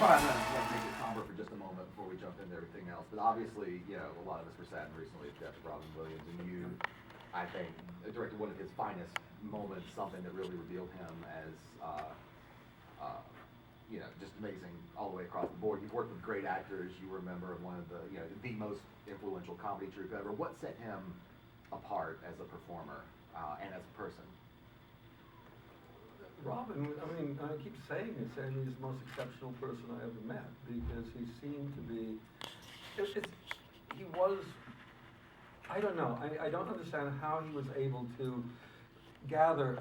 probably want to make it somber for just a moment before we jump into everything else. But obviously, a lot of us were saddened recently at the death of Robin Williams, and you, I think, directed one of his finest moments, something that really revealed him as, just amazing all the way across the board. You've worked with great actors. You were a member of one of the most influential comedy troupe ever. What set him apart as a performer and as a person? Robin, I mean, I keep saying this, and he's the most exceptional person I ever met because he seemed to be, he was, I don't know, I don't understand how he was able to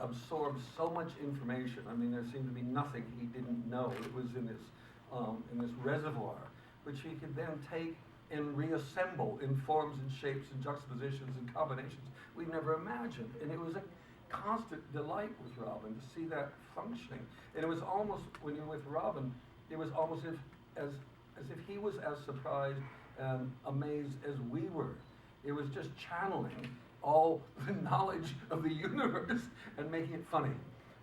absorb so much information. I mean, there seemed to be nothing he didn't know. It was in this reservoir, which he could then take and reassemble in forms and shapes and juxtapositions and combinations we never imagined. And it was a constant delight with Robin to see that functioning. And it was almost, when you're with Robin, it was almost as if he was as surprised and amazed as we were. It was just channeling all the knowledge of the universe and making it funny.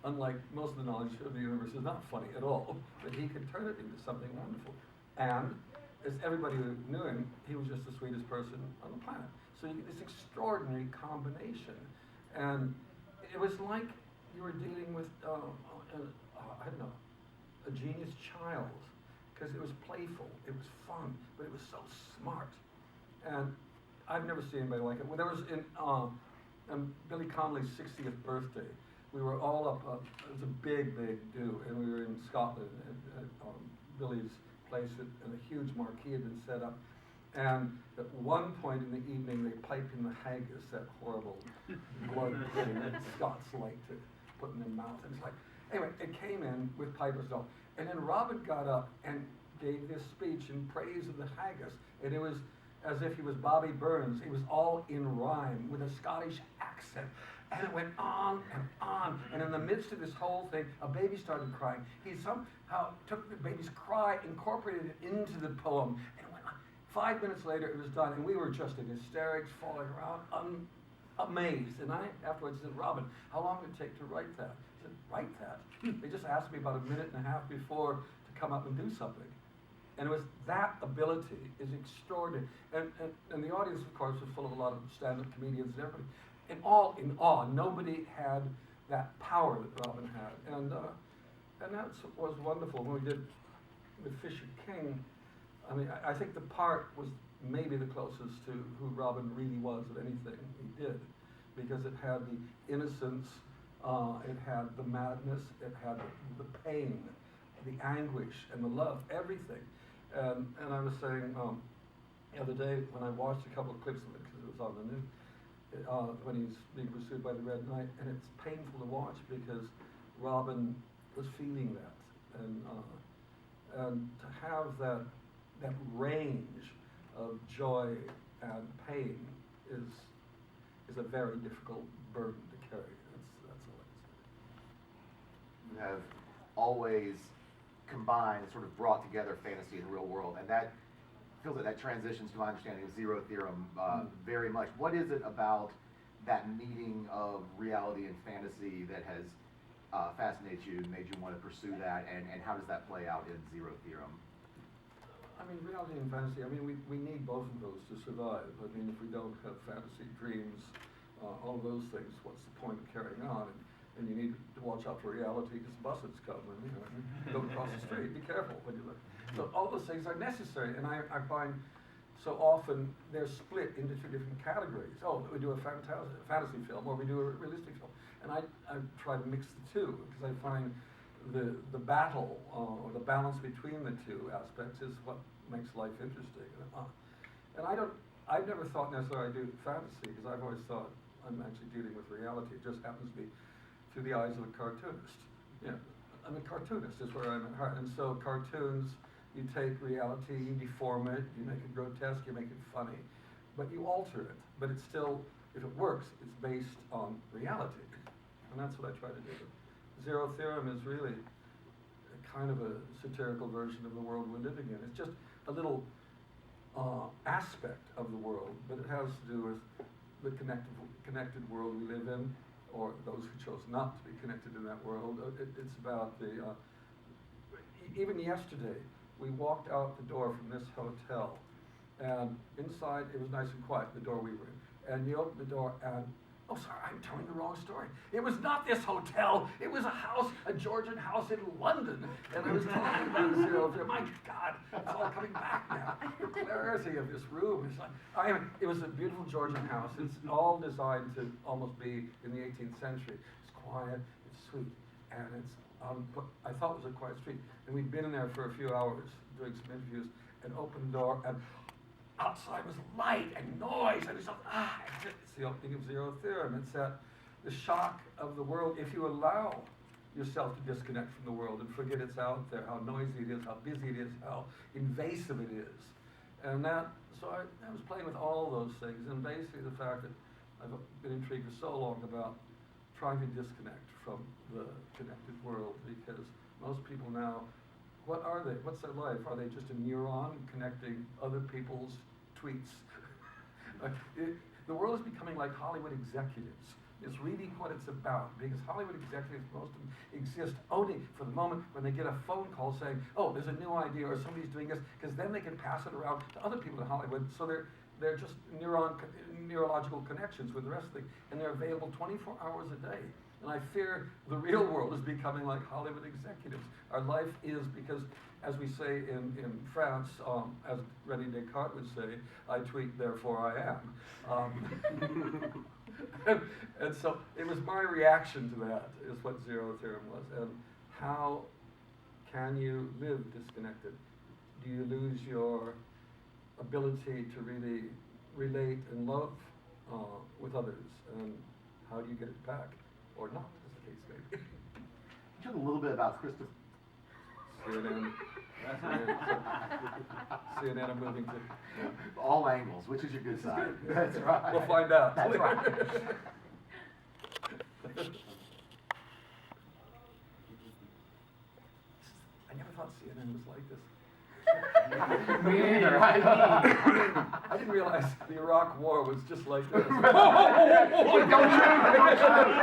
Unlike most of the knowledge of the universe is not funny at all, but he could turn it into something wonderful. And as everybody who knew him, he was just the sweetest person on the planet. So you get this extraordinary combination. And it was like you were dealing with, I don't know, a genius child, because it was playful, it was fun, but it was so smart. And I've never seen anybody like it. When there was in Billy Connolly's 60th birthday, we were all up, it was a big, big do, and we were in Scotland at Billy's place, and a huge marquee had been set up. And at one point in the evening, they piped in the haggis, that horrible blood thing that Scots like to put in their mouth. And it's like, anyway, it came in with pipers and all. And then Robin got up and gave this speech in praise of the haggis. And it was as if he was Bobby Burns. It was all in rhyme with a Scottish accent. And it went on and on. And in the midst of this whole thing, a baby started crying. He somehow took the baby's cry, incorporated it into the poem, and it went on. 5 minutes later, it was done, and we were just in hysterics, falling around, amazed. And I afterwards said, Robin, how long did it take to write that? I said, write that? They just asked me about a minute and a half before to come up and do something. And it was that ability is extraordinary. And the audience, of course, was full of a lot of stand-up comedians and everybody. And all in awe, nobody had that power that Robin had. And that was wonderful. When we did with Fisher King, I mean, I think the part was maybe the closest to who Robin really was of anything he did, because it had the innocence, it had the madness, it had the pain, the anguish, and the love, everything. And I was saying the other day when I watched a couple of clips of it, because it was on the news, when he's being pursued by the Red Knight, and it's painful to watch because Robin was feeling that, and to have that range of joy and pain is a very difficult burden to carry. That's all I can say. You have always combined, sort of brought together fantasy and the real world, and that feels like that transitions to my understanding of Zero Theorem very much. What is it about that meeting of reality and fantasy that has fascinated you and made you want to pursue that, and how does that play out in Zero Theorem? I mean, reality and fantasy, I mean, we need both of those to survive. I mean, if we don't have fantasy, dreams, all of those things, what's the point of carrying on? And you need to watch out for reality because buses come and, don't cross the street, be careful when you look. So all those things are necessary, and I find so often they're split into two different categories. Oh, we do a fantasy film, or we do a realistic film. And I try to mix the two, because I find the battle, or the balance between the two aspects is what makes life interesting. And I've never thought necessarily I do fantasy, because I've always thought I'm actually dealing with reality. It just happens to be through the eyes of a cartoonist. I'm a cartoonist, is where I'm at heart. And so cartoons, you take reality, you deform it, you make it grotesque, you make it funny, but you alter it. But it's still, if it works, it's based on reality. And that's what I try to do. Zero Theorem is really a kind of a satirical version of the world we're living in. It's just a little aspect of the world, but it has to do with the connected world we live in, or those who chose not to be connected in that world. It's about even yesterday, we walked out the door from this hotel, and inside it was nice and quiet, the door we were in. And you opened the door and, oh, sorry, I'm telling the wrong story. It was not this hotel. It was a house, a Georgian house in London. And I was talking about Zero Theorem. My God, it's all coming back now. The clarity of this room is like, it was a beautiful Georgian house. It's all designed to almost be in the 18th century. It's quiet, it's sweet, and it's, I thought it was a quiet street. And we'd been in there for a few hours doing some interviews and opened the door, and outside was light and noise, and it's the opening of Zero Theorem. It's that the shock of the world, if you allow yourself to disconnect from the world and forget it's out there, how noisy it is, how busy it is, how invasive it is. And so I was playing with all those things, and basically the fact that I've been intrigued for so long about trying to disconnect from the connected world, because most people now, what are they? What's their life? Are they just a neuron connecting other people's tweets? The world is becoming like Hollywood executives. It's really what it's about, because Hollywood executives, most of them exist only for the moment when they get a phone call saying, oh, there's a new idea, or somebody's doing this, because then they can pass it around to other people in Hollywood, so they're just neurological connections with the rest of the thing, and they're available 24 hours a day. And I fear the real world is becoming like Hollywood executives. Our life is, because, as we say in France, as René Descartes would say, I tweet, therefore I am. And so it was my reaction to that, is what Zero Theorem was. And how can you live disconnected? Do you lose your ability to really relate and love with others? And how do you get it back? Or not, as the case may be. You talk a little bit about Christopher. CNN, I'm moving to. Yeah. All angles, which is your good side? Good. That's right. We'll find out. That's right. I never thought CNN was like this. Me neither. I didn't realize the Iraq War was just like this. Don't shoot!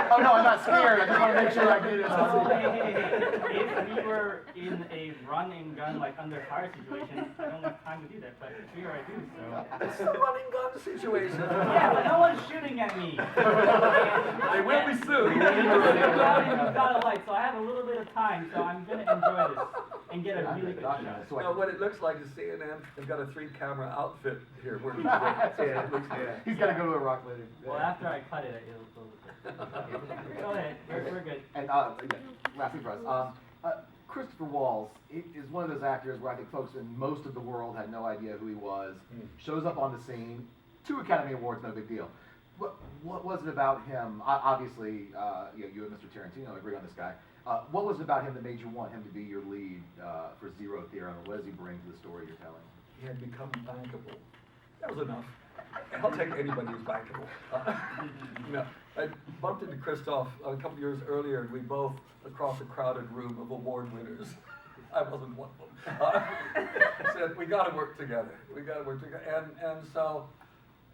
Oh no, I'm not scared. I just want to make sure I get it. Oh, hey. If we were in a run and gun, like under fire situation, I don't have time to do that, but here I do, so. It's a running gun situation. Yeah, but no one's shooting at me. They will be soon. You've got a light, so I have a little bit of time, so I'm going to enjoy this and get a really good shot. Now, what it looks like is CNN has got a 3-camera outfit here working together. He's got to go to Iraq later. Well, after I cut it, it'll okay. Go ahead, we're good. And last thing for us. Christopher Waltz is one of those actors where I think folks in most of the world had no idea who he was. Shows up on the scene, 2 Academy Awards, no big deal. What was it about him? Obviously, you and Mr. Tarantino agree on this guy. What was it about him that made you want him to be your lead for Zero Theorem? What does he bring to the story you're telling? He had become bankable. That was enough. I'll take anybody who's bankable. I bumped into Christoph a couple of years earlier, and we both, across a crowded room of award winners, I wasn't one of them, said, we got to work together. We got to work together. And so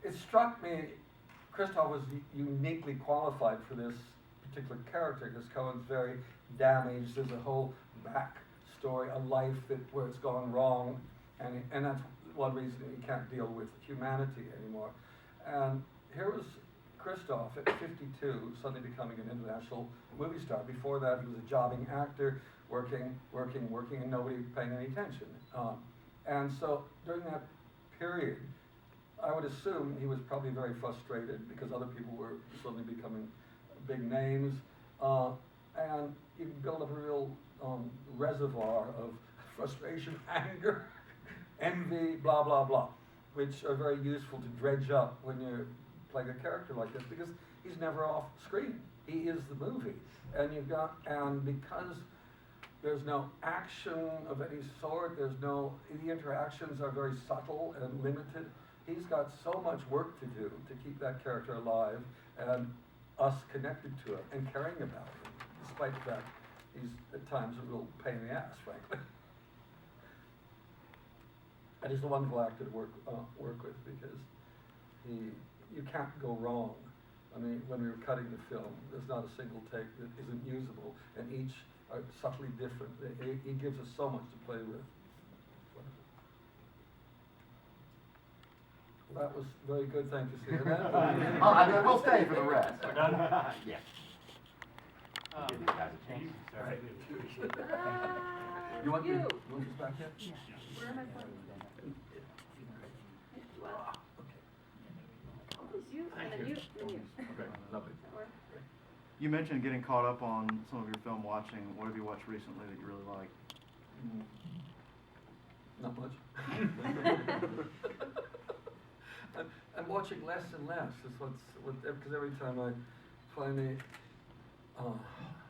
it struck me, Christoph was uniquely qualified for this particular character, because Cohen's very damaged. There's a whole backstory, a life where it's gone wrong, and that's one reason he can't deal with humanity anymore. And here was Christoph at 52, suddenly becoming an international movie star. Before that, he was a jobbing actor, working, and nobody paying any attention. And so during that period, I would assume he was probably very frustrated because other people were suddenly becoming big names, and he built up a real reservoir of frustration, anger, envy, blah, blah, blah, which are very useful to dredge up when you're playing a character like this, because he's never off screen. He is the movie. And because there's no action of any sort, the interactions are very subtle and limited, he's got so much work to do to keep that character alive and us connected to him and caring about him, despite the fact he's at times a real pain in the ass, frankly. And he's a wonderful actor to work with, because you can't go wrong. I mean, when we were cutting the film, there's not a single take that isn't usable, and each are subtly different. He gives us so much to play with. That was very good, thank you, Stephen. I mean, we'll stay for the rest. We're done? Yeah. Um, Give these guys a chance. Sorry. You want this back here? Where am I putting? Well, you, and then you, and you. Okay, lovely. Or- You mentioned getting caught up on some of your film watching. What have you watched recently that you really like? Not much. I'm watching less and less. Because every time I finally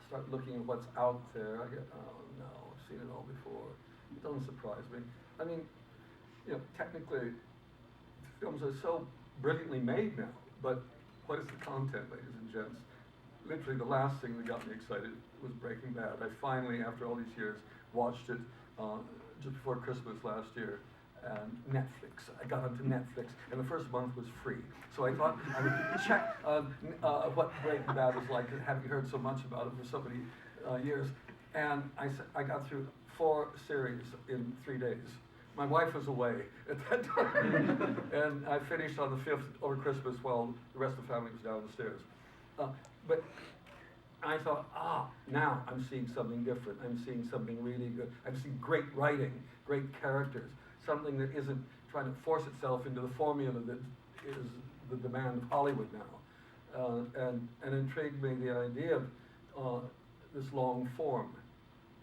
start looking at what's out there, I get, oh no, I've seen it all before. It doesn't surprise me. I mean, technically, films are so brilliantly made now, but what is the content, ladies and gents? Literally, the last thing that got me excited was Breaking Bad. I finally, after all these years, watched it just before Christmas last year. And Netflix. I got onto Netflix, and the first month was free. So I thought I would check what Breaking Bad was like, having heard so much about it for so many years. And I got through 4 series in 3 days. My wife was away at that time, and I finished on the 5th over Christmas while the rest of the family was downstairs. But I thought, now I'm seeing something different. I'm seeing something really good. I'm seeing great writing, great characters, something that isn't trying to force itself into the formula that is the demand of Hollywood now. And intrigued me the idea of this long form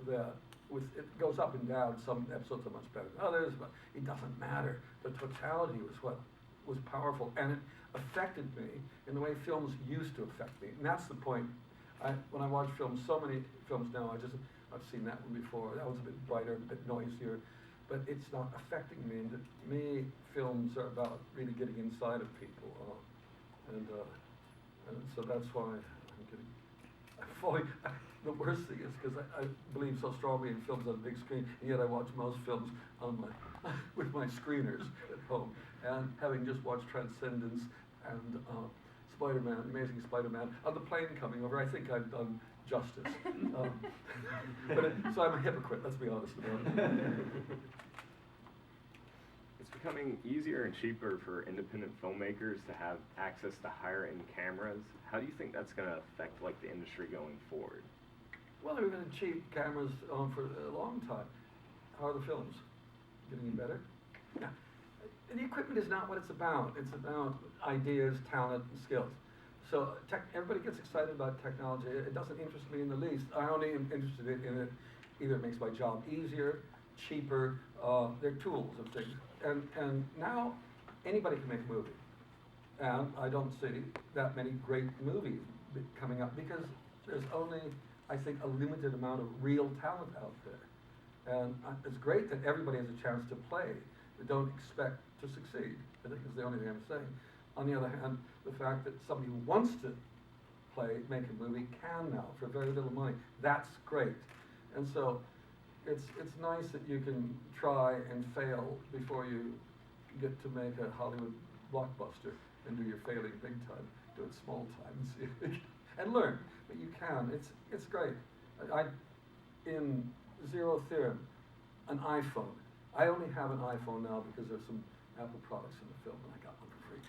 that it goes up and down. Some episodes are much better than others, but it doesn't matter. The totality was what was powerful, and it affected me in the way films used to affect me. And that's the point. When I watch films, so many films now, I've seen that one before. That was a bit brighter, a bit noisier, but it's not affecting me. And to me, films are about really getting inside of people, and so that's why I'm getting. The worst thing is because I believe so strongly in films on the big screen, and yet I watch most films on with my screeners at home. And having just watched Transcendence and Spider-Man, Amazing Spider-Man, on the plane coming over, I think I've done justice. So I'm a hypocrite, let's be honest about it. It's becoming easier and cheaper for independent filmmakers to have access to higher-end cameras. How do you think that's going to affect the industry going forward? Well, we've been cheap cameras for a long time. How are the films? Getting any better? Yeah. The equipment is not what it's about. It's about ideas, talent, and skills. So everybody gets excited about technology. It doesn't interest me in the least. I only am interested in it. Either it makes my job easier, cheaper. They're tools of things. And now anybody can make a movie. And I don't see that many great movies coming up because there's only, I think, a limited amount of real talent out there. And it's great that everybody has a chance to play, but don't expect to succeed. I think is the only thing I'm saying. On the other hand, the fact that somebody who wants to make a movie can now for very little money, that's great. And so it's nice that you can try and fail before you get to make a Hollywood blockbuster and do your failing big time, do it small time and see if you and learn. But you can. It's great. In Zero Theorem, an iPhone. I only have an iPhone now because there's some Apple products in the film and I got one for free.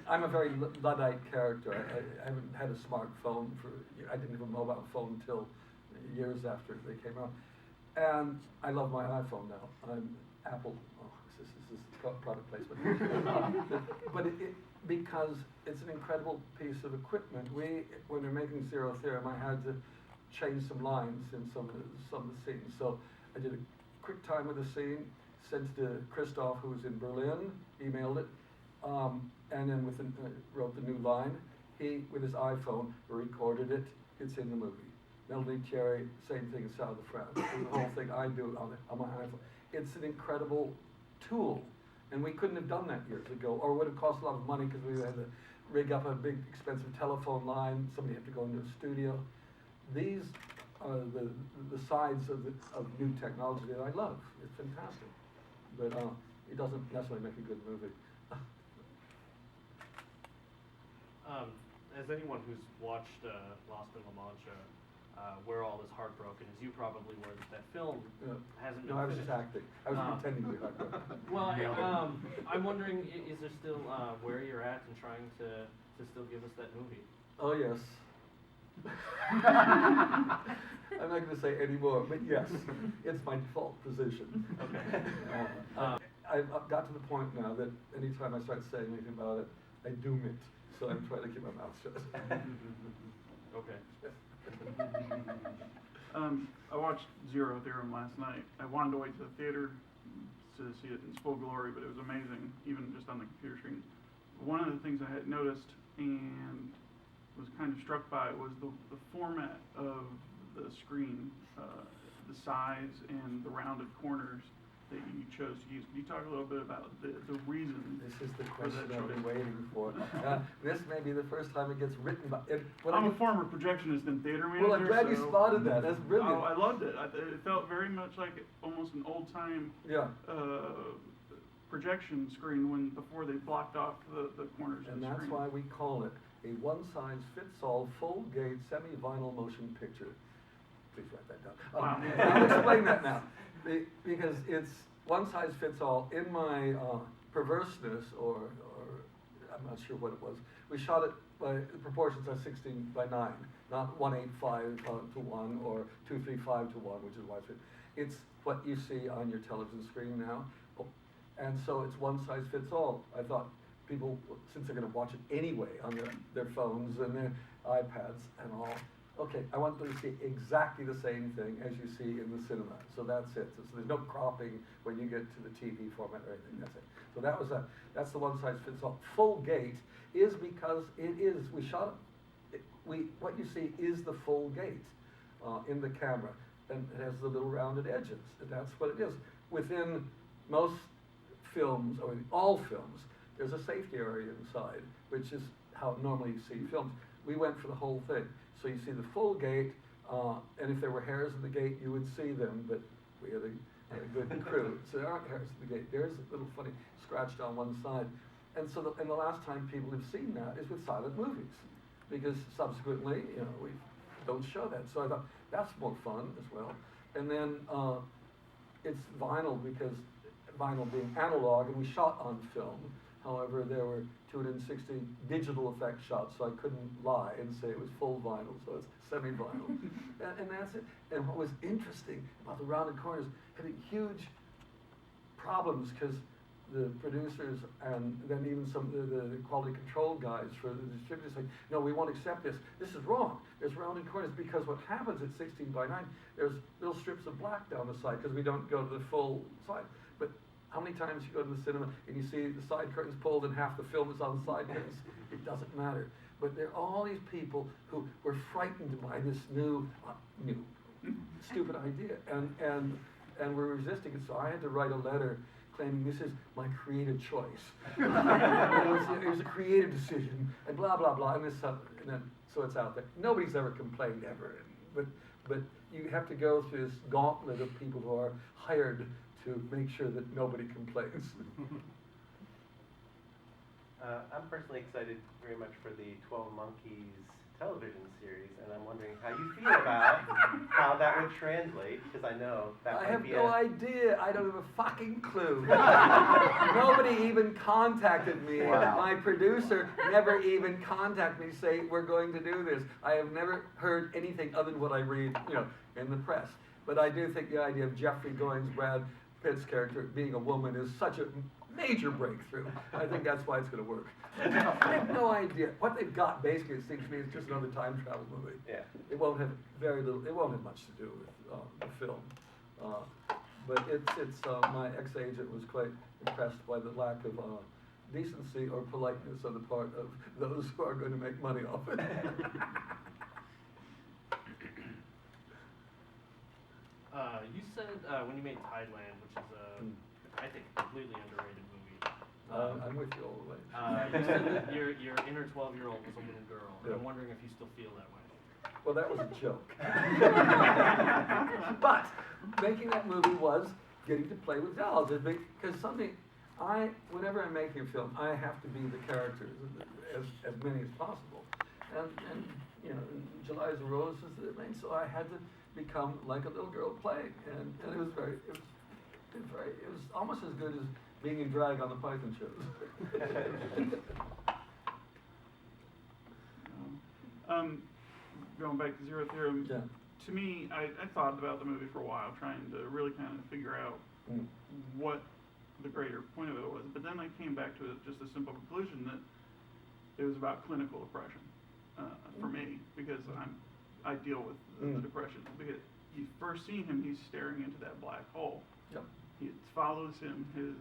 I'm a very Luddite character. I haven't had a smartphone I didn't have a mobile phone until years after they came out. And I love my iPhone now. I'm Apple. This is product placement. But because it's an incredible piece of equipment. When they're making Zero Theorem, I had to change some lines in some of the scenes. So I did a quick time of the scene, sent it to Christoph, who was in Berlin, emailed it, and then wrote the new line. He, with his iPhone, recorded it. It's in the movie. Melody Thierry, same thing in South of France. The whole thing I do on my iPhone. It's an incredible tool. And we couldn't have done that years ago, or it would have cost a lot of money because we had to rig up a big, expensive telephone line. Somebody had to go into a studio. These are the sides of new technology that I love. It's fantastic. But it doesn't necessarily make a good movie. As anyone who's watched Lost in La Mancha, we're all as heartbroken as you probably were that that film Yeah. hasn't been No, I was just finished. acting. I was pretending to be heartbroken. Well, I'm wondering, is there still where you're at and trying to still give us that movie? Oh, yes. I'm not gonna say any more, but yes, it's my default position. Okay. I've got to the point now that anytime I start saying anything about it, I doom it, so I'm trying to keep my mouth shut. Okay. I watched Zero Theorem last night. I wanted to wait to the theater to see it in its full glory, but it was amazing, even just on the computer screen. One of the things I had noticed and was kind of struck by was the format of the screen, the size and the rounded corners that you chose to use. Can you talk a little bit about the reason? This is the for that question I've been choice? waiting for. This may be the first time it gets written by. I'm a former projectionist and theater manager. Well, I'm glad you so- spotted that. That's brilliant. Oh, I loved it. It felt very much like almost an old time Yeah. projection screen before they blocked off the corners of And the that's screen. why we call it a one-size-fits-all, full-gate, semi-vinyl motion picture. Please write that down. Wow. I'll explain that now. Because it's one-size-fits-all. In my perverseness, or I'm not sure what it was, we shot it by, the proportions are 16 by 9, not 185 to 1 or 235 to 1, which is why it's what you see on your television screen now. And so it's one size fits all. I thought people, since they're going to watch it anyway on their phones and their iPads and all, okay, I want them to see exactly the same thing as you see in the cinema. So that's it. So there's no cropping when you get to the TV format or anything. That's it. So that's the one size fits all. Full gate is because we shot it. What you see is the full gate in the camera, and it has the little rounded edges. That's what it is. Within most films, or in all films, there's a safety area inside, which is how normally you see films. We went for the whole thing. So you see the full gate, and if there were hairs in the gate, you would see them, but we had a good crew. So there aren't hairs in the gate. There's a little funny scratched on one side. And so and the last time people have seen that is with silent movies, because subsequently, we don't show that. So I thought, that's more fun as well. And then it's vinyl, because vinyl being analog, and we shot on film. However, there were 260 digital effect shots, so I couldn't lie and say it was full vinyl, so it's semi-vinyl. and that's it. And what was interesting about the rounded corners, having huge problems, because the producers and then even some of the quality control guys for the distributors say, no, we won't accept this. This is wrong. There's rounded corners, because what happens at 16 by 9, there's little strips of black down the side, because we don't go to the full side. But how many times you go to the cinema and you see the side curtains pulled and half the film is on the side curtains? It doesn't matter. But there are all these people who were frightened by this new stupid idea, and were resisting it. So I had to write a letter claiming this is my creative choice. It was a creative decision, and blah blah blah, and then so it's out there. Nobody's ever complained ever, but you have to go through this gauntlet of people who are hired to make sure that nobody complains. I'm personally excited very much for the 12 Monkeys television series, and I'm wondering how you feel about how that would translate, because I know that I might have be no idea. I don't have a fucking clue. Nobody even contacted me. Wow. My producer never even contacted me to say, we're going to do this. I have never heard anything other than what I read, in the press. But I do think the idea of Jeffrey Goings, Brad Pitt's character, being a woman is such a major breakthrough. I think that's why it's going to work. I have no idea. What they've got, basically, it seems to me, is just another time travel movie. Yeah. It won't have it won't have much to do with the film. But it's my ex-agent was quite impressed by the lack of decency or politeness on the part of those who are going to make money off it. You said when you made Tideland, which is I think a completely underrated movie. I'm with you all the way. You said that your inner 12-year-old was a little girl, and Yeah. I'm wondering if you still feel that way. Well, that was a joke. But making that movie was getting to play with dolls. Because whenever I'm making a film, I have to be the characters, as many as possible. and you know, July's a rose is the main, so I had to become like a little girl playing, and it was almost as good as being in drag on the Python shows. Going back to Zero Theorem, Yeah. to me, I thought about the movie for a while, trying to really kind of figure out Mm. what the greater point of it was. But then I came back to just a simple conclusion that it was about clinical depression for me, because I deal with the depression. Because you first see him, he's staring into that black hole. Yep. It follows him his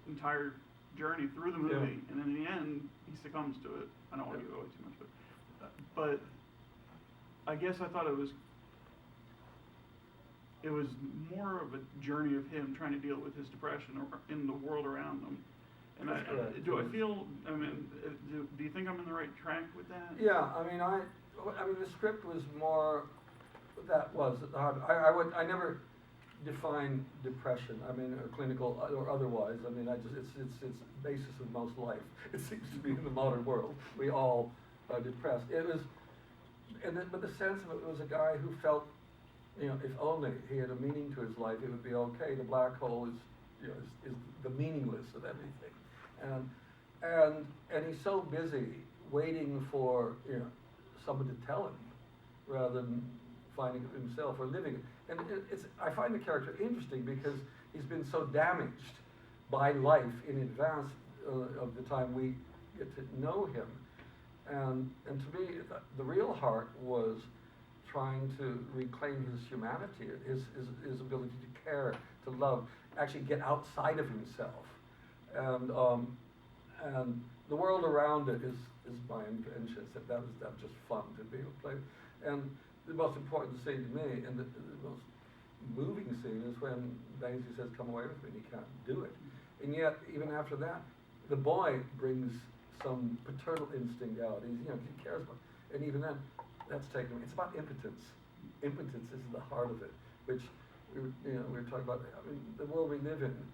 entire journey through the movie, and then in the end, he succumbs to it. I don't want to give away too much, but I guess I thought it was more of a journey of him trying to deal with his depression or in the world around him. And do I feel? I mean, do you think I'm in the right track with that? Yeah, I mean, the script was more. I never define depression. I mean, or clinical or otherwise. I mean, it's the basis of most life. It seems to be in the modern world. We all are depressed. It was, but the sense of it was a guy who felt, you know, if only he had a meaning to his life, it would be okay. The black hole is, you know, is the meaningless of everything, and he's so busy waiting for, you know, someone to tell him, rather than finding it himself or living it. And I find the character interesting because he's been so damaged by life in advance of the time we get to know him, and to me, the real heart was trying to reclaim his humanity, his ability to care, to love, actually get outside of himself, and the world around it is my invention. That was just fun to be able to play. And the most important scene to me, and the most moving scene, is when Daisy says, "Come away with me," and he can't do it. And yet, even after that, the boy brings some paternal instinct out. He cares about, and even then, that's taken. It's about impotence. Impotence is the heart of it, which we were talking about. I mean, the world we live in.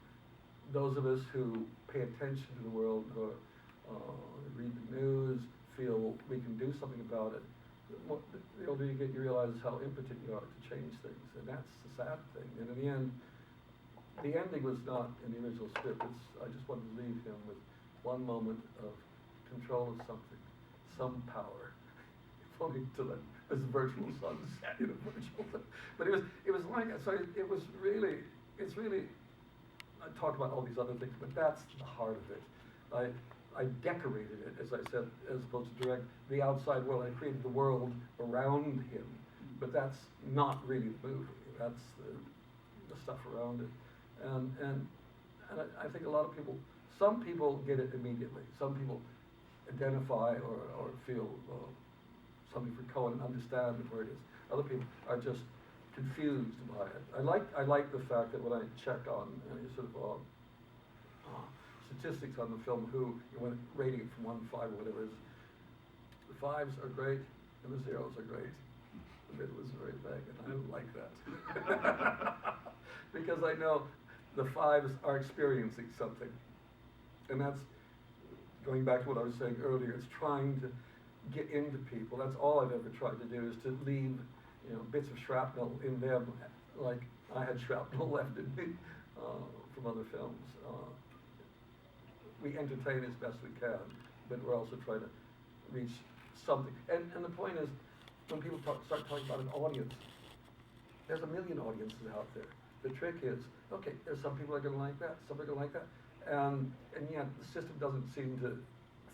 Those of us who pay attention to the world, or read the news, feel we can do something about it. The older you get, you realize how impotent you are to change things, and that's the sad thing. And in the end, the ending was not in the original script. I just wanted to leave him with one moment of control of something, some power. If only to let this virtual sunset in a virtual. But it was like, so it was really, it's really. I talked about all these other things, but that's the heart of it. I decorated it, as I said, as opposed to direct the outside world. I created the world around him, but that's not really the movie. That's the stuff around it, and I think a lot of people, some people get it immediately. Some people identify or feel something for Cohen and understand where it is. Other people are just confused by it. I like the fact that when I check on sort of statistics on the film, when rating it from 1 to 5 or whatever it is, the 5s are great and the 0s are great. The middle is very vague, and I don't like that. Because I know the 5s are experiencing something. And that's, going back to what I was saying earlier, it's trying to get into people. That's all I've ever tried to do, is to leave, bits of shrapnel in them, like I had shrapnel left in me from other films. We entertain as best we can, but we're also trying to reach something. And the point is, when people start talking about an audience, there's a million audiences out there. The trick is, okay, there's some people that are going to like that, some are going to like that, and yet the system doesn't seem to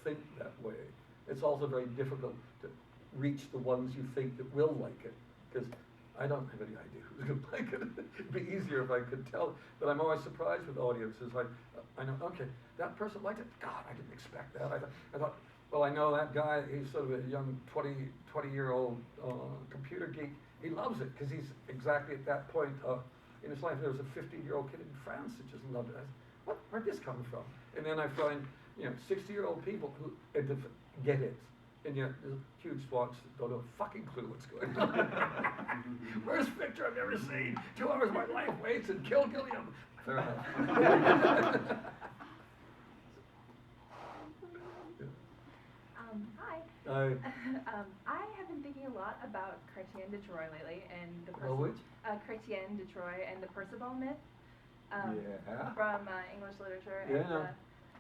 think that way. It's also very difficult to reach the ones you think that will like it, because I don't have any idea who's going to like it. It'd be easier if I could tell, but I'm always surprised with audiences. I know, okay, that person liked it. God, I didn't expect that. I thought, well, I know that guy, he's sort of a young 20-year-old computer geek. He loves it because he's exactly at that point in his life. There was a 15-year-old kid in France that just loved it. I said, where'd this come from? And then I find, 60-year-old people who get it. And yet, there's huge swaths that don't have a fucking clue what's going on. Worst picture I've ever seen. 2 hours of my life waits and kill Gilliam. Fair enough. Hi, Hi. I have been thinking a lot about Chrétien de Troyes lately and the which? Chrétien de Troyes and the Percival myth Yeah. from English literature. Yeah.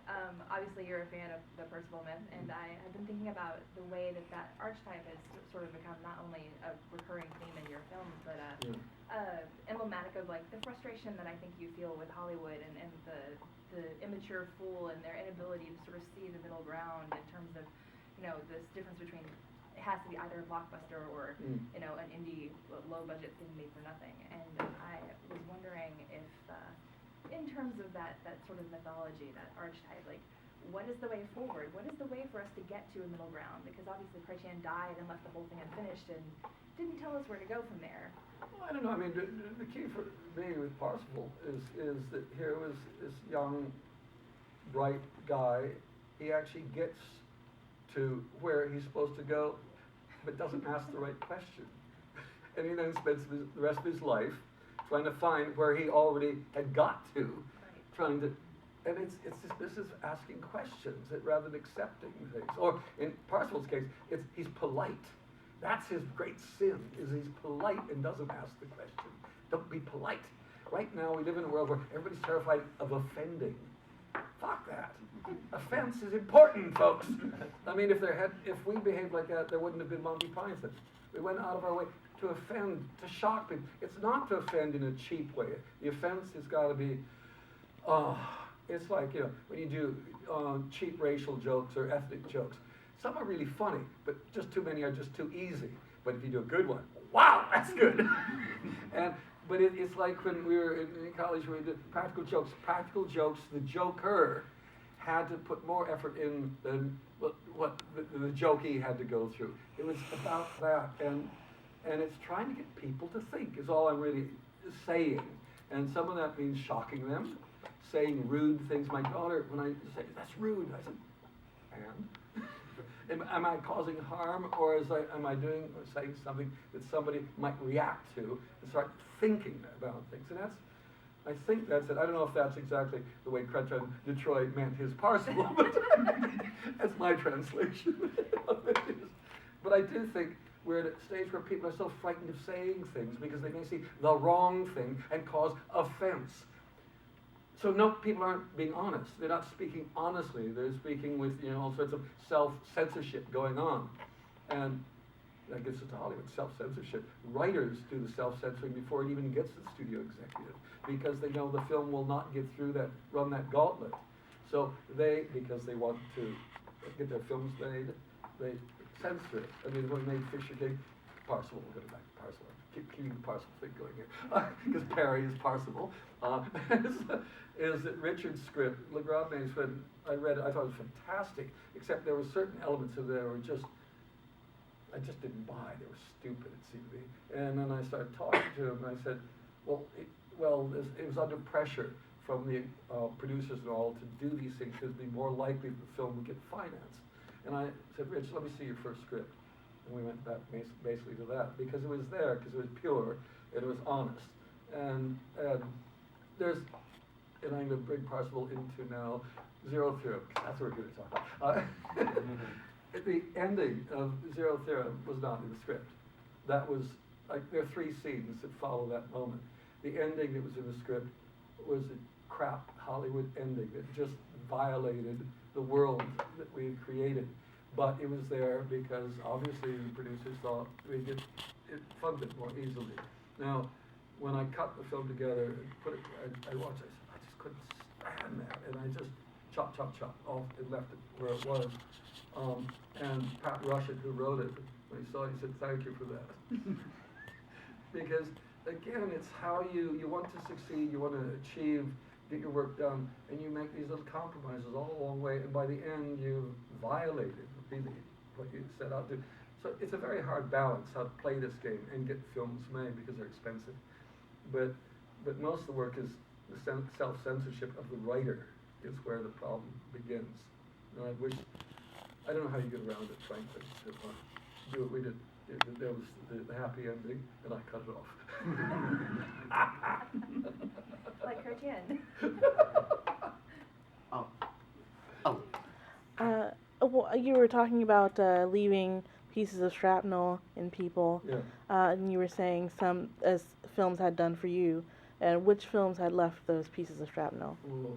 And obviously you're a fan of the Percival myth, and I have been thinking about the way that that archetype has sort of become not only a recurring theme in your films, but emblematic of like the frustration that I think you feel with Hollywood and the immature fool and their inability to sort of see the middle ground in terms of, you know, this difference between it has to be either a blockbuster or you know, an indie low budget thing made for nothing. And I was wondering if in terms of that sort of mythology, that archetype, like what is the way forward? What is the way for us to get to a middle ground? Because obviously Chrétien died and left the whole thing unfinished and didn't tell us where to go from there. Well, I don't know. I mean, the key for me with Parsifal is that here was this young, bright guy. He actually gets to where he's supposed to go, but doesn't ask the right question. And he then spends the rest of his life trying to find where he already had got to, trying to, and it's this business of asking questions rather than accepting things. Or in Parsifal's case, he's polite. That's his great sin, is he's polite and doesn't ask the question. Don't be polite. Right now we live in a world where everybody's terrified of offending. Fuck that. Offense is important, folks. I mean, if we behaved like that, there wouldn't have been Monty Python. We went out of our way to offend, to shock people. It's not to offend in a cheap way. The offense has got to be, it's like, you know, when you do cheap racial jokes or ethnic jokes. Some are really funny, but just too many are just too easy. But if you do a good one, wow, that's good. But it's like when we were in college, we did practical jokes. Practical jokes, the joker had to put more effort in than what the jokey had to go through. It was about that, and it's trying to get people to think is all I'm really saying. And some of that means shocking them, saying rude things. My daughter, when I say, that's rude, I said, and? Am I causing harm, or am I doing or saying something that somebody might react to and start thinking about things? And I think that's it. I don't know if that's exactly the way Chrétien de Troyes meant his Parsifal, but that's my translation of it. But I do think we're at a stage where people are so frightened of saying things because they may see the wrong thing and cause offense. So no, people aren't being honest. They're not speaking honestly. They're speaking with, you know, all sorts of self-censorship going on. And that gets into Hollywood, self-censorship. Writers do the self-censoring before it even gets to the studio executive because they know the film will not get through that, run that gauntlet. So because they want to get their films made, they censor it. I mean, when we made Fisher King, Parsifal, we'll go back to Parsifal. Keeping the Parsifal thing going here, because Perry is Parsifal, is that Richard's script, Legrand's, when I read it, I thought it was fantastic, except there were certain elements of there were I just didn't buy. They were stupid, it seemed to me. And then I started talking to him, and I said, it was under pressure from the producers and all to do these things because it'd be more likely that the film would get financed. And I said, Rich, let me see your first script. And we went back basically to that because it was there, because it was pure, and it was honest. And I'm going to bring Parsifal into now Zero Theorem, because that's what we're going to talk about. The ending of Zero Theorem was not in the script. That was, like, there are 3 scenes that follow that moment. The ending that was in the script was a crap Hollywood ending that just violated the world that we had created. But it was there because obviously the producers thought we could fund it more easily. Now, when I cut the film together and put it, I watched it, I just couldn't stand that. And I just chop off and left it where it was. And Pat Rushett, who wrote it, when he saw it, he said, thank you for that. Because, again, it's how you want to succeed, you want to achieve, get your work done, and you make these little compromises all along the way, and by the end, you've violated what you set out to. So it's a very hard balance how to play this game and get films made because they're expensive. But most of the work is the self-censorship of the writer is where the problem begins. And I don't know how you get around it, frankly, to do what we did. There was the happy ending, and I cut it off. Like Chrétien. Well, you were talking about leaving pieces of shrapnel in people, Yeah. and you were saying some as films had done for you, and which films had left those pieces of shrapnel? Oh.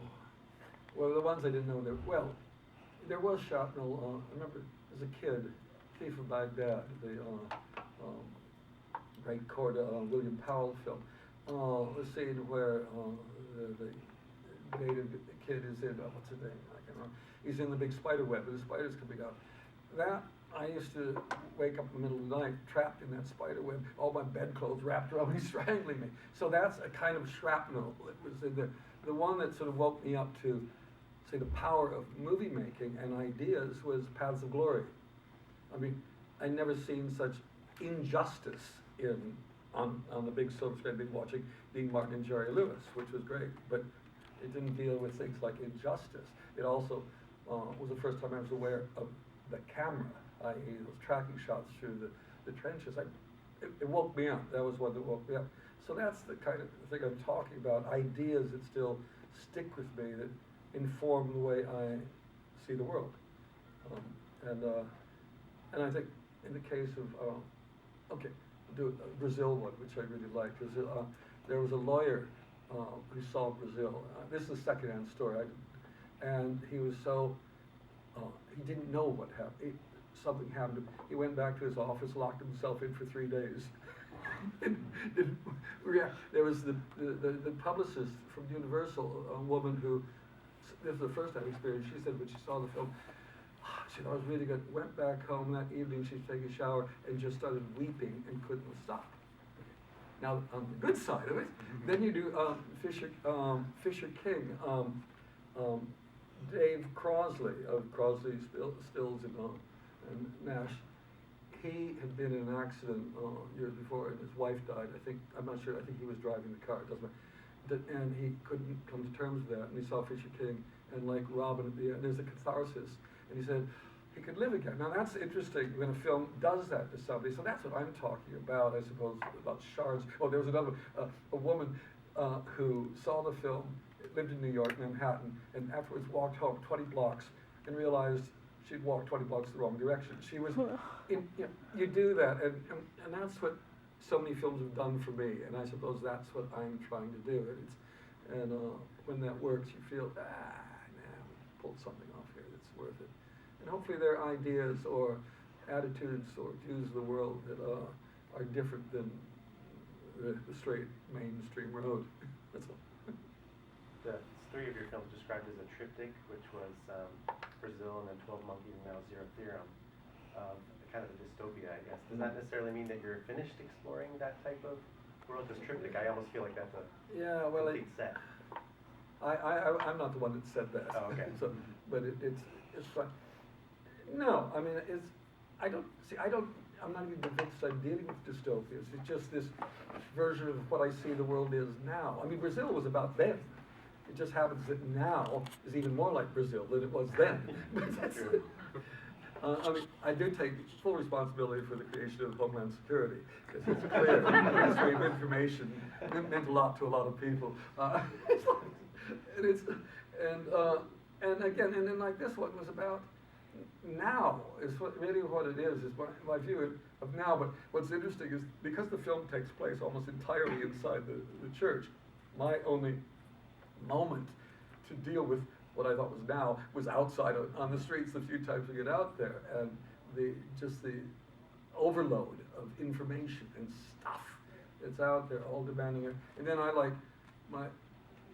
Well, the ones I didn't know, there was shrapnel, I remember as a kid, Thief of Baghdad, the great William Powell film, the scene where the native kid is in, what's his name, I can't remember, he's in the big spider web, and the spider's coming out. That, I used to wake up in the middle of the night, trapped in that spider web, all my bedclothes wrapped around me, strangling me. So that's a kind of shrapnel that was in there. The one that sort of woke me up to, say, the power of movie making and ideas was Paths of Glory. I mean, I'd never seen such injustice on the big silver screen. I'd been watching Dean Martin and Jerry Lewis, which was great, but it didn't deal with things like injustice. It also was the first time I was aware of the camera, i.e. those tracking shots through the trenches. It woke me up. That was one that woke me up. So that's the kind of thing I'm talking about, ideas that still stick with me, that inform the way I see the world. And I think in the case of, okay, I'll do a Brazil one, which I really liked. There was a lawyer who saw Brazil. This is a second-hand story. And he was so, he didn't know what happened. Something happened to him. He went back to his office, locked himself in for 3 days. There was the publicist from Universal, a woman who, this is the first time experience, she said when she saw the film, she thought it was really good. Went back home that evening, she'd take a shower and just started weeping and couldn't stop. Now, on the good side of it, then you do Fisher King, Dave Crosley of Crosley Stills and Nash. He had been in an accident years before, and his wife died. I'm not sure. I think he was driving the car. It doesn't matter. And he couldn't come to terms with that. And he saw Fisher King, and like Robin at the end, there's a catharsis. And he said he could live again. Now that's interesting when a film does that to somebody. So that's what I'm talking about, I suppose, about shards. Oh, there was another one, a woman who saw the film, lived in New York, Manhattan, and afterwards walked home 20 blocks and realized she'd walked 20 blocks the wrong direction. She was, you do that, and that's what so many films have done for me, and I suppose that's what I'm trying to do. And when that works, you feel, we pulled something off here that's worth it. And hopefully there are ideas or attitudes or views of the world that are different than the straight mainstream road. That's all. The three of your films described as a triptych, which was Brazil and then 12 Monkeys and now Zero Theorem, kind of a dystopia, I guess. Does that necessarily mean that you're finished exploring that type of world? Because triptych, I almost feel like that's a complete set. I'm not the one that said that. Oh, okay. So, but it's fun. No, I mean, I'm not even convinced I'm dealing with dystopias. It's just this version of what I see the world is now. I mean, Brazil was about then. It just happens that now is even more like Brazil than it was then. I mean, I do take full responsibility for the creation of Homeland Security, because it's clear the Ministry of Information meant a lot to a lot of people. And then like this one was about now, is really what it is my view of now. But what's interesting is because the film takes place almost entirely inside the church, my only moment to deal with what I thought was now was outside on the streets the few times we get out there, and the overload of information and stuff that's out there, all demanding it. And then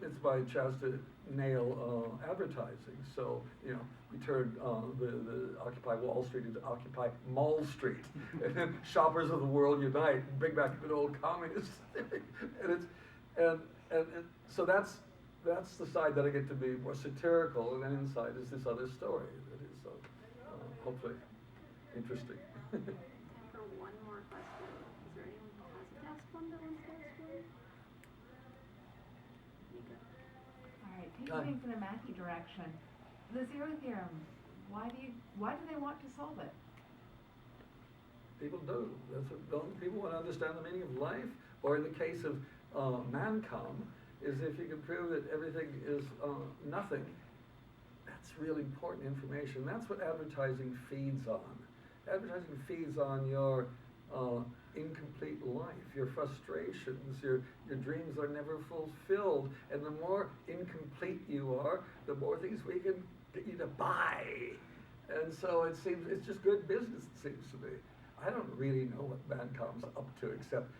it's my chance to nail advertising. So, we turned the Occupy Wall Street into Occupy Mall Street. And then Shoppers of the World Unite and bring back an old communist thing. And so that's the side that I get to be more satirical, and then inside is this other story that is hopefully interesting. Time for one more question. Is there anyone who hasn't asked one that wants to ask one? Mika. All right, taking things in a Matthew direction. The zero theorem. Why do they want to solve it? People do. Don't people want to understand the meaning of life? Or in the case of Mancom, is if you can prove that everything is nothing, that's really important information. That's what advertising feeds on. Advertising feeds on your incomplete life, your frustrations, your dreams are never fulfilled, and the more incomplete you are, the more things we can get you to buy. And so it seems, it's just good business, it seems to me. I don't really know what Bandcom's up to, except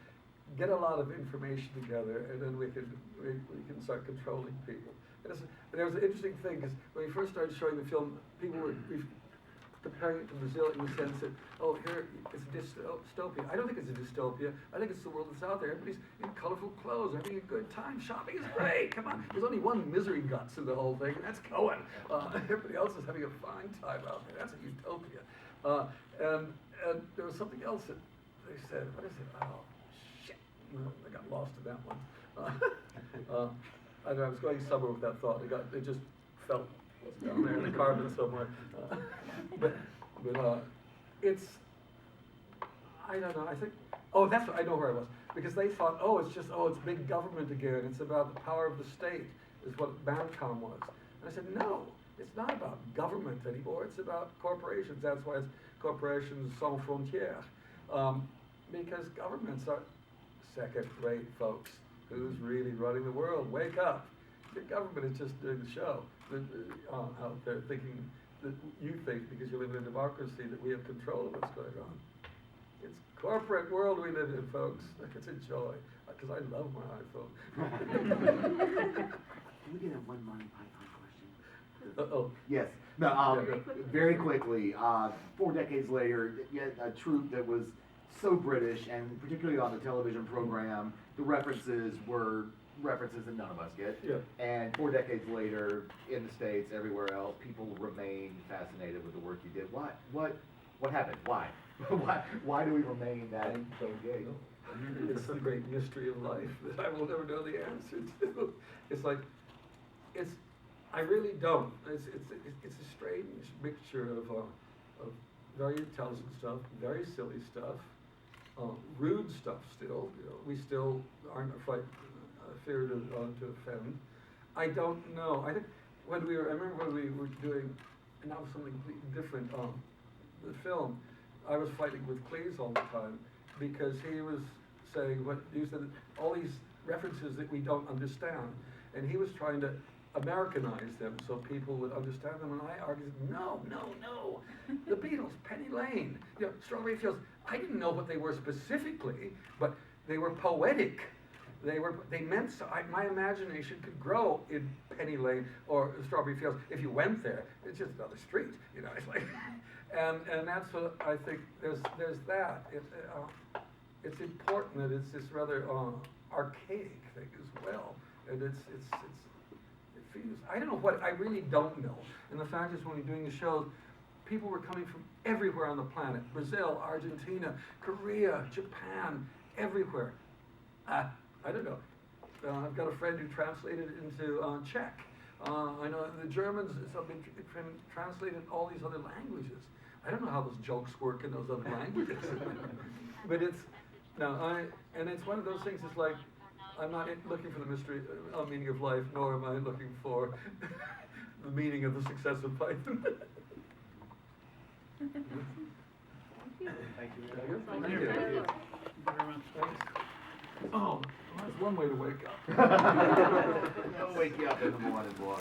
get a lot of information together, and then we can start controlling people. And there was an interesting thing, because when we first started showing the film, people were comparing it to Brazil in the sense that, oh, here, it's a dystopia. I don't think it's a dystopia. I think it's the world that's out there. Everybody's in colorful clothes, having a good time. Shopping is great. Come on. There's only one misery guts in the whole thing, and that's Cohen. Everybody else is having a fine time out there. That's a utopia. And there was something else that they said. What is it? Oh, shit. I got lost in that one. I was going somewhere with that thought. It just felt down there in the carbon somewhere. But it's, I don't know, I think, oh, that's what, I know where I was. Because they thought, it's big government again. It's about the power of the state, is what Bandcom was. And I said, no, it's not about government anymore. It's about corporations. That's why it's Corporations Sans Frontières. Because governments are second-rate folks. Who's really running the world? Wake up. Your government is just doing the show. Out there thinking that you think, because you live in a democracy, that we have control of what's going on. It's corporate world we live in, folks. It's a joy, because I love my iPhone. Can we get a one Monty Python question? Uh-oh. Yes. No, very quickly, 4 decades later, yet a troupe that was so British, and particularly on the television program, the references were references that none of us get. Yeah. And 4 decades later, in the States, everywhere else, people remain fascinated with the work you did. What happened? Why? Why do we remain that so engaged? It's the great mystery of life that I will never know the answer to. It's like, I really don't. It's a strange mixture of very intelligent stuff, very silly stuff, rude stuff still. We still aren't fear to offend. I don't know. I think I remember when we were doing, and now something completely different, the film, I was fighting with Cleese all the time, because he was saying you said all these references that we don't understand, and he was trying to Americanize them so people would understand them, and I argued, no, the Beatles, Penny Lane, Strawberry Fields, I didn't know what they were specifically, but they were poetic. They meant so. My imagination could grow in Penny Lane or Strawberry Fields if you went there. It's just another street, It's like, and that's what I think. There's that. It's important that it's this rather archaic thing as well, and it feels. I don't know what. I really don't know. And the fact is, when we're doing the shows, people were coming from everywhere on the planet: Brazil, Argentina, Korea, Japan, everywhere. I don't know. I've got a friend who translated it into Czech. I know the Germans have been translated all these other languages. I don't know how those jokes work in those other languages. But it's one of those things. It's like I'm not looking for the mystery, meaning of life, nor am I looking for the meaning of the success of Python. Thank you. Thank you. Thank you. Thank you very much. Thanks. Oh, that's one way to wake up. That'll wake you up in the morning, boy.